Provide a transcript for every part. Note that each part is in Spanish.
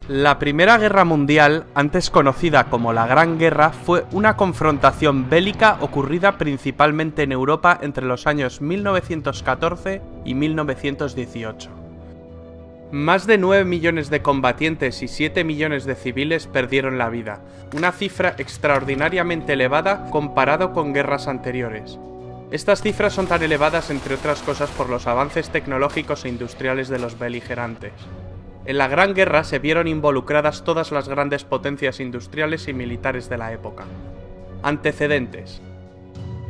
La Primera Guerra Mundial, antes conocida como la Gran Guerra, fue una confrontación bélica ocurrida principalmente en Europa entre los años 1914 y 1918. Más de 9 millones de combatientes y 7 millones de civiles perdieron la vida, una cifra extraordinariamente elevada comparado con guerras anteriores. Estas cifras son tan elevadas, entre otras cosas, por los avances tecnológicos e industriales de los beligerantes. En la Gran Guerra se vieron involucradas todas las grandes potencias industriales y militares de la época. Antecedentes.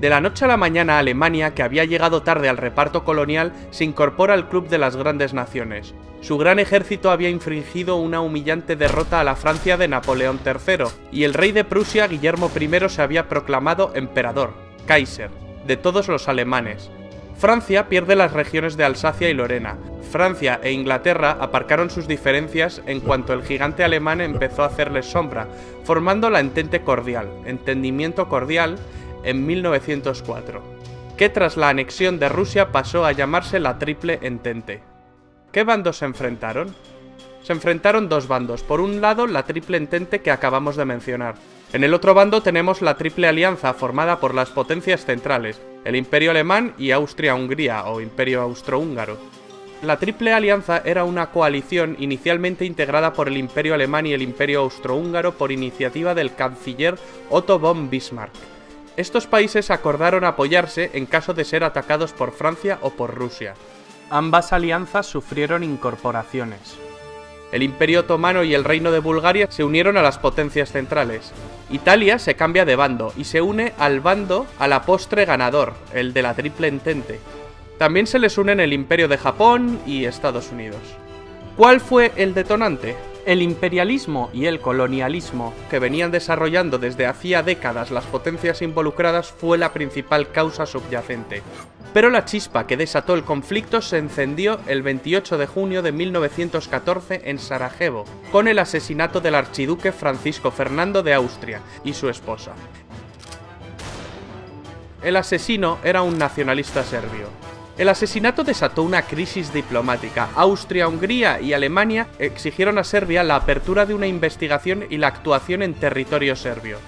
De la noche a la mañana, Alemania, que había llegado tarde al reparto colonial, se incorpora al club de las grandes naciones. Su gran ejército había infringido una humillante derrota a la Francia de Napoleón III, y el rey de Prusia, Guillermo I, se había proclamado emperador, Kaiser, de todos los alemanes. Francia pierde las regiones de Alsacia y Lorena. Francia e Inglaterra aparcaron sus diferencias en cuanto el gigante alemán empezó a hacerles sombra, formando la Entente Cordial, Entendimiento Cordial, en 1904, que tras la anexión de Rusia pasó a llamarse la Triple Entente. ¿Qué bandos se enfrentaron? Se enfrentaron dos bandos. Por un lado, la Triple Entente que acabamos de mencionar. En el otro bando tenemos la Triple Alianza, formada por las potencias centrales, el Imperio Alemán y Austria-Hungría, o Imperio Austrohúngaro. La Triple Alianza era una coalición inicialmente integrada por el Imperio Alemán y el Imperio Austrohúngaro por iniciativa del canciller Otto von Bismarck. Estos países acordaron apoyarse en caso de ser atacados por Francia o por Rusia. Ambas alianzas sufrieron incorporaciones. El Imperio Otomano y el Reino de Bulgaria se unieron a las potencias centrales. Italia se cambia de bando y se une al bando a la postre ganador, el de la Triple Entente. También se les unen el Imperio de Japón y Estados Unidos. ¿Cuál fue el detonante? El imperialismo y el colonialismo que venían desarrollando desde hacía décadas las potencias involucradas fue la principal causa subyacente. Pero la chispa que desató el conflicto se encendió el 28 de junio de 1914 en Sarajevo, con el asesinato del archiduque Francisco Fernando de Austria y su esposa. El asesino era un nacionalista serbio. El asesinato desató una crisis diplomática. Austria, Hungría y Alemania exigieron a Serbia la apertura de una investigación y la actuación en territorio serbio.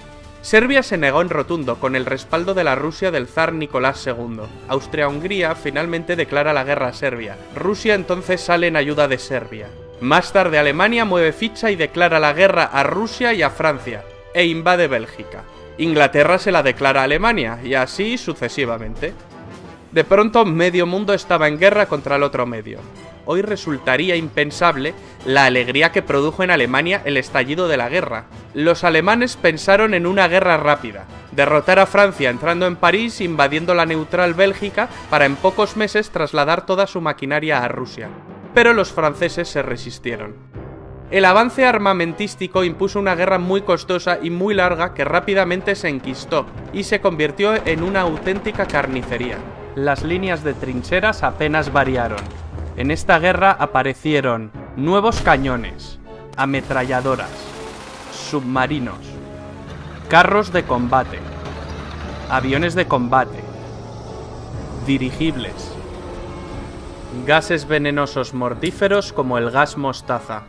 Serbia se negó en rotundo, con el respaldo de la Rusia del zar Nicolás II. Austria-Hungría finalmente declara la guerra a Serbia. Rusia entonces sale en ayuda de Serbia. Más tarde Alemania mueve ficha y declara la guerra a Rusia y a Francia, e invade Bélgica. Inglaterra se la declara a Alemania, y así sucesivamente. De pronto, medio mundo estaba en guerra contra el otro medio. Hoy resultaría impensable la alegría que produjo en Alemania el estallido de la guerra. Los alemanes pensaron en una guerra rápida, derrotar a Francia entrando en París, invadiendo la neutral Bélgica, para en pocos meses trasladar toda su maquinaria a Rusia. Pero los franceses se resistieron. El avance armamentístico impuso una guerra muy costosa y muy larga que rápidamente se enquistó y se convirtió en una auténtica carnicería. Las líneas de trincheras apenas variaron. En esta guerra aparecieron nuevos cañones, ametralladoras, submarinos, carros de combate, aviones de combate, dirigibles, gases venenosos mortíferos como el gas mostaza.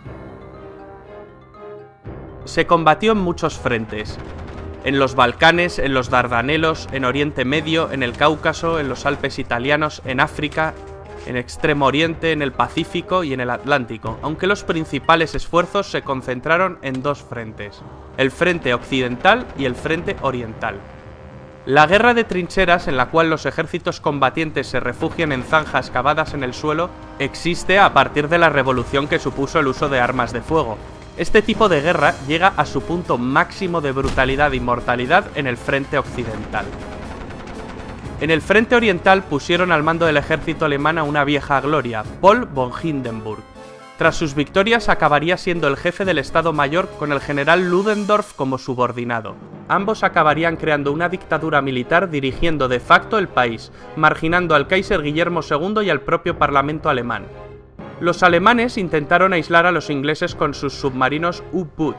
Se combatió en muchos frentes. En los Balcanes, en los Dardanelos, en Oriente Medio, en el Cáucaso, en los Alpes italianos, en África, en Extremo Oriente, en el Pacífico y en el Atlántico, aunque los principales esfuerzos se concentraron en dos frentes, el frente occidental y el frente oriental. La guerra de trincheras, en la cual los ejércitos combatientes se refugian en zanjas cavadas en el suelo, existe a partir de la revolución que supuso el uso de armas de fuego. Este tipo de guerra llega a su punto máximo de brutalidad y mortalidad en el frente occidental. En el frente oriental pusieron al mando del ejército alemán a una vieja gloria, Paul von Hindenburg. Tras sus victorias acabaría siendo el jefe del Estado Mayor con el general Ludendorff como subordinado. Ambos acabarían creando una dictadura militar dirigiendo de facto el país, marginando al Kaiser Guillermo II y al propio Parlamento alemán. Los alemanes intentaron aislar a los ingleses con sus submarinos U-Boot.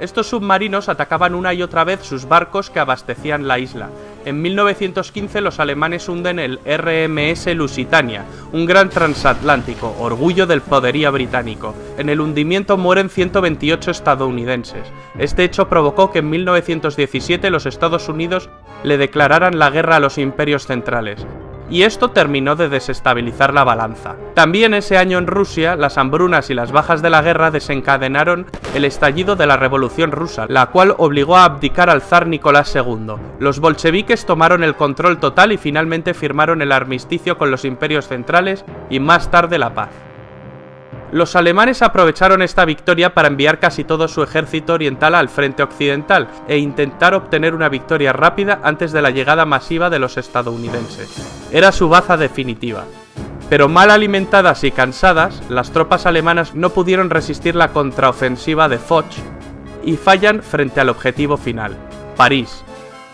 Estos submarinos atacaban una y otra vez sus barcos que abastecían la isla. En 1915 los alemanes hunden el RMS Lusitania, un gran transatlántico, orgullo del poderío británico. En el hundimiento mueren 128 estadounidenses. Este hecho provocó que en 1917 los Estados Unidos le declararan la guerra a los imperios centrales. Y esto terminó de desestabilizar la balanza. También ese año en Rusia, las hambrunas y las bajas de la guerra desencadenaron el estallido de la Revolución Rusa, la cual obligó a abdicar al zar Nicolás II. Los bolcheviques tomaron el control total y finalmente firmaron el armisticio con los imperios centrales y más tarde la paz. Los alemanes aprovecharon esta victoria para enviar casi todo su ejército oriental al frente occidental e intentar obtener una victoria rápida antes de la llegada masiva de los estadounidenses. Era su baza definitiva. Pero mal alimentadas y cansadas, las tropas alemanas no pudieron resistir la contraofensiva de Foch y fallan frente al objetivo final, París,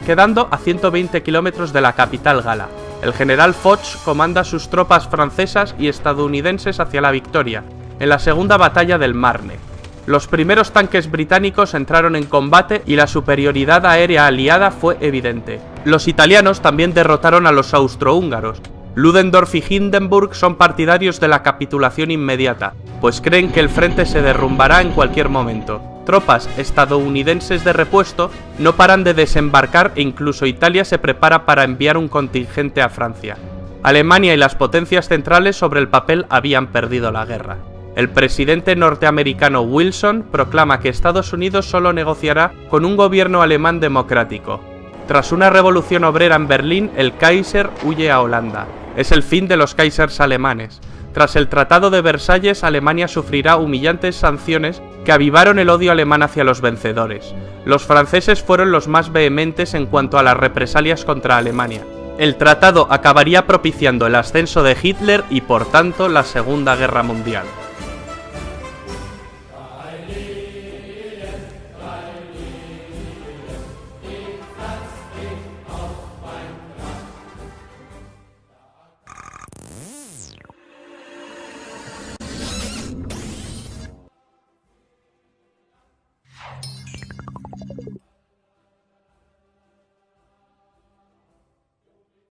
quedando a 120 kilómetros de la capital gala. El general Foch comanda sus tropas francesas y estadounidenses hacia la victoria, en la segunda batalla del Marne. Los primeros tanques británicos entraron en combate y la superioridad aérea aliada fue evidente. Los italianos también derrotaron a los austrohúngaros. Ludendorff y Hindenburg son partidarios de la capitulación inmediata, pues creen que el frente se derrumbará en cualquier momento. Tropas estadounidenses de repuesto no paran de desembarcar e incluso Italia se prepara para enviar un contingente a Francia. Alemania y las potencias centrales sobre el papel habían perdido la guerra. El presidente norteamericano Wilson proclama que Estados Unidos solo negociará con un gobierno alemán democrático. Tras una revolución obrera en Berlín, el Kaiser huye a Holanda. Es el fin de los Kaisers alemanes. Tras el Tratado de Versalles, Alemania sufrirá humillantes sanciones que avivaron el odio alemán hacia los vencedores. Los franceses fueron los más vehementes en cuanto a las represalias contra Alemania. El tratado acabaría propiciando el ascenso de Hitler y, por tanto, la Segunda Guerra Mundial.